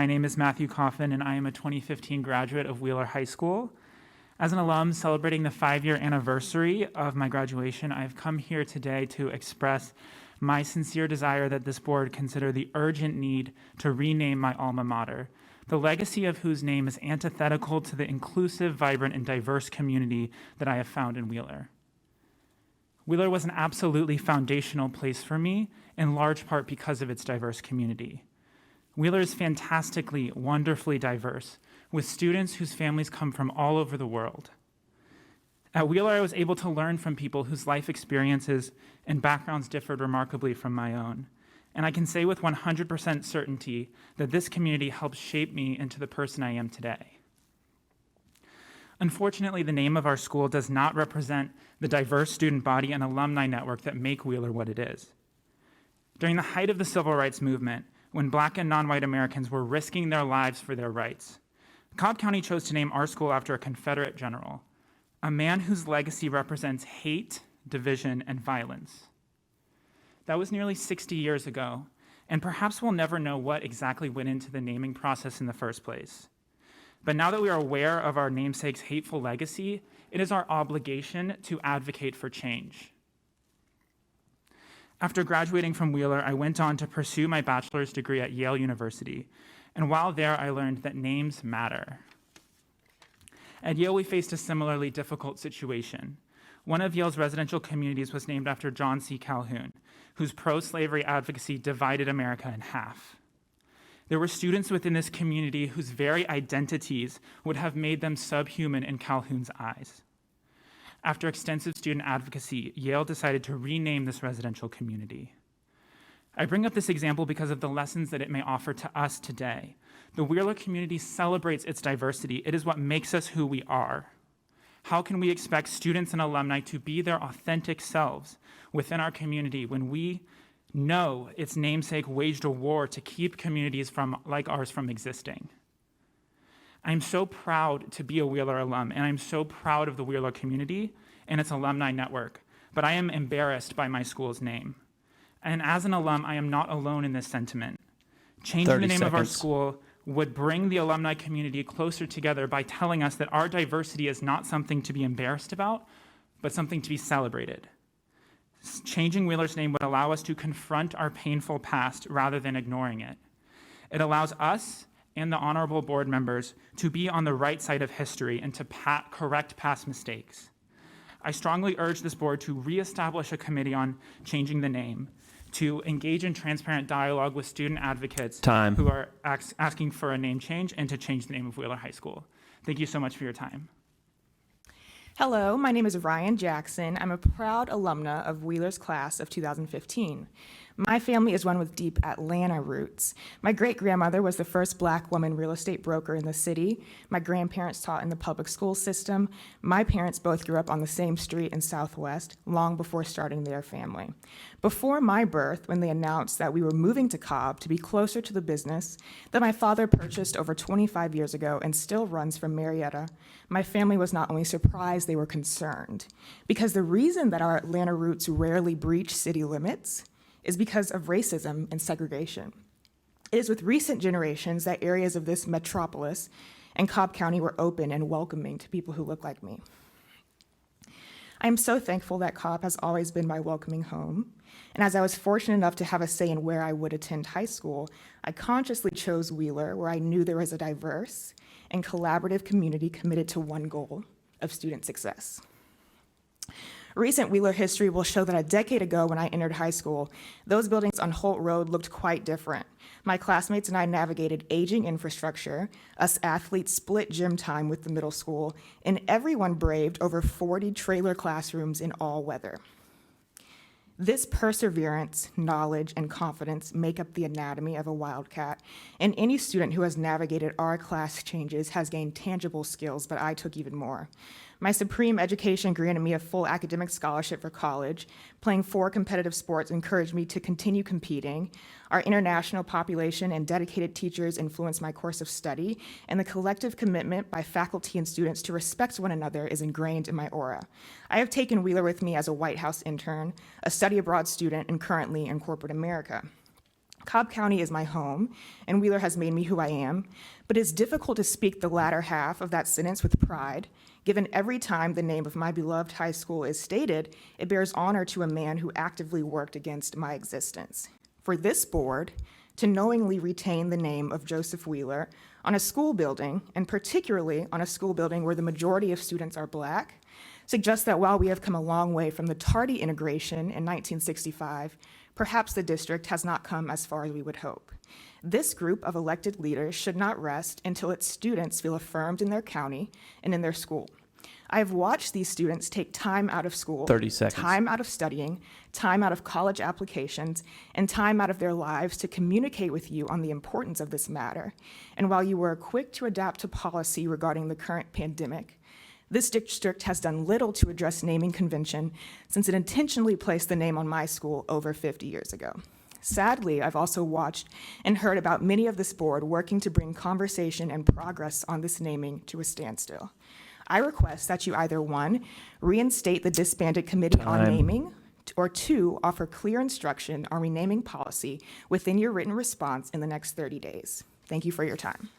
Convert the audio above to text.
My name is Matthew Coffin, and I am a 2015 graduate of Wheeler High School. As an alum celebrating the 5-year anniversary of my graduation, I've come here today to express my sincere desire that this board consider the urgent need to rename my alma mater, the legacy of whose name is antithetical to the inclusive, vibrant, and diverse community that I have found in Wheeler. Wheeler was an absolutely foundational place for me, in large part because of its diverse community. Wheeler is fantastically, wonderfully diverse, with students whose families come from all over the world. At Wheeler, I was able to learn from people whose life experiences and backgrounds differed remarkably from my own. And I can say with 100% certainty that this community helped shape me into the person I am today. Unfortunately, the name of our school does not represent the diverse student body and alumni network that make Wheeler what it is. During the height of the civil rights movement, when Black and non-white Americans were risking their lives for their rights, Cobb County chose to name our school after a Confederate general, a man whose legacy represents hate, division, and violence. That was nearly 60 years ago, and perhaps we'll never know what exactly went into the naming process in the first place. But now that we are aware of our namesake's hateful legacy, it is our obligation to advocate for change. After graduating from Wheeler, I went on to pursue my bachelor's degree at Yale University, and while there, I learned that names matter. At Yale, we faced a similarly difficult situation. One of Yale's residential communities was named after John C. Calhoun, whose pro-slavery advocacy divided America in half. There were students within this community whose very identities would have made them subhuman in Calhoun's eyes. After extensive student advocacy, Yale decided to rename this residential community. I bring up this example because of the lessons that it may offer to us today. The Wheeler community celebrates its diversity. It is what makes us who we are. How can we expect students and alumni to be their authentic selves within our community when we know its namesake waged a war to keep communities like ours from existing? I'm so proud to be a Wheeler alum, and I'm so proud of the Wheeler community and its alumni network, but I am embarrassed by my school's name. And as an alum, I am not alone in this sentiment. Changing the name of our school would bring the alumni community closer together by telling us that our diversity is not something to be embarrassed about, but something to be celebrated. Changing Wheeler's name would allow us to confront our painful past rather than ignoring it. It allows us and the honorable board members to be on the right side of history and to correct past mistakes. I strongly urge this board to reestablish a committee on changing the name, to engage in transparent dialogue with student advocates who are asking for a name change, and to change the name of Wheeler High School. Thank you so much for your time. Hello, my name is Ryan Jackson. I'm a proud alumna of Wheeler's class of 2015. My family is one with deep Atlanta roots. My great-grandmother was the first Black woman real estate broker in the city. My grandparents taught in the public school system. My parents both grew up on the same street in Southwest long before starting their family. Before my birth, when they announced that we were moving to Cobb to be closer to the business that my father purchased over 25 years ago and still runs from Marietta, my family was not only surprised, they were concerned. Because the reason that our Atlanta roots rarely breach city limits is because of racism and segregation. It is with recent generations that areas of this metropolis and Cobb County were open and welcoming to people who look like me. I am so thankful that Cobb has always been my welcoming home. And as I was fortunate enough to have a say in where I would attend high school, I consciously chose Wheeler, where I knew there was a diverse and collaborative community committed to one goal of student success. Recent Wheeler history will show that a decade ago when I entered high school, those buildings on Holt Road looked quite different. My classmates and I navigated aging infrastructure, us athletes split gym time with the middle school, and everyone braved over 40 trailer classrooms in all weather. This perseverance, knowledge, and confidence make up the anatomy of a wildcat, and any student who has navigated our class changes has gained tangible skills, but I took even more. My Supreme education granted me a full academic scholarship for college. Playing 4 competitive sports encouraged me to continue competing. Our international population and dedicated teachers influenced my course of study, and the collective commitment by faculty and students to respect one another is ingrained in my aura. I have taken Wheeler with me as a White House intern, a study abroad student, and currently in corporate America. Cobb County is my home, and Wheeler has made me who I am, but it's difficult to speak the latter half of that sentence with pride, given every time the name of my beloved high school is stated, it bears honor to a man who actively worked against my existence. For this board to knowingly retain the name of Joseph Wheeler on a school building, and particularly on a school building where the majority of students are Black, suggests that while we have come a long way from the tardy integration in 1965, perhaps the district has not come as far as we would hope. This group of elected leaders should not rest until its students feel affirmed in their county and in their school. I have watched these students take time out of school, 30 seconds. time out of studying, time out of college applications, and time out of their lives to communicate with you on the importance of this matter. And while you were quick to adapt to policy regarding the current pandemic, this district has done little to address naming convention since it intentionally placed the name on my school over 50 years ago. Sadly, I've also watched and heard about many of this board working to bring conversation and progress on this naming to a standstill. I request that you either, 1, reinstate the disbanded committee on naming, or 2, offer clear instruction on renaming policy within your written response in the next 30 days. Thank you for your time.